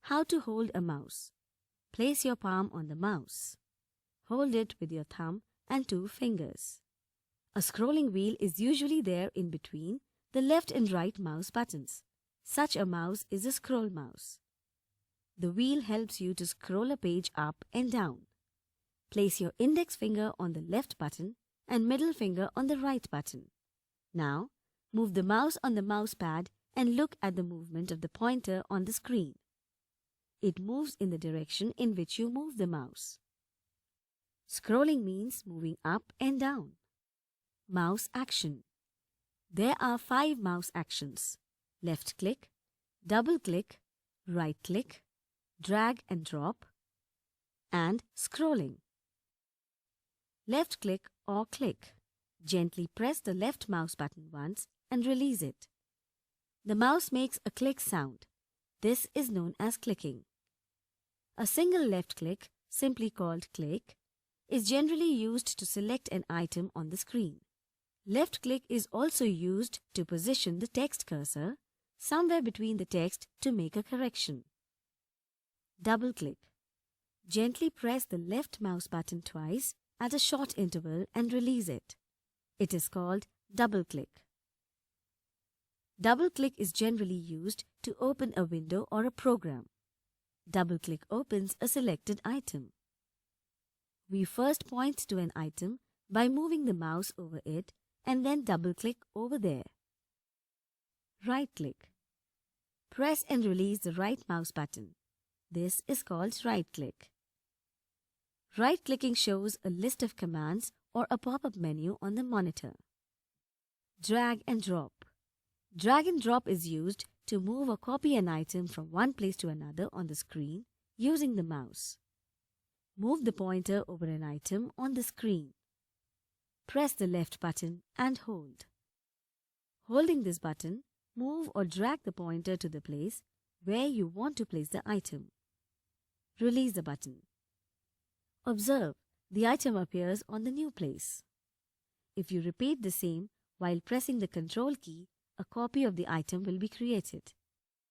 How to hold a mouse. Place your palm on the mouse. Hold it with your thumb and 2 fingers. A scrolling wheel is usually there in between the left and right mouse buttons. Such a mouse is a scroll mouse. The wheel helps you to scroll a page up and down. Place your index finger on the left button and middle finger on the right button. Now, move the mouse on the mouse pad and look at the movement of the pointer on the screen. It moves in the direction in which you move the mouse. Scrolling means moving up and down. Mouse action. There are 5 mouse actions: left click, double click, right click, drag and drop, and scrolling. Left click or click. Gently press the left mouse button once and release it. The mouse makes a click sound. This is known as clicking. A single left click, simply called click, is generally used to select an item on the screen. Left click is also used to position the text cursor somewhere between the text to make a correction. Double click. Gently press the left mouse button twice at a short interval and release it. It is called double click. Double click is generally used to open a window or a program. Double click opens a selected item. We first point to an item by moving the mouse over it and then double click over there. Right click. Press and release the right mouse button. This is called right click. Right clicking shows a list of commands or a pop-up menu on the monitor. Drag and drop. Drag and drop is used to move or copy an item from one place to another on the screen using the mouse. Move the pointer over an item on the screen. Press the left button and hold. Holding this button, move or drag the pointer to the place where you want to place the item. Release the button. Observe, the item appears on the new place. If you repeat the same while pressing the control key, a copy of the item will be created.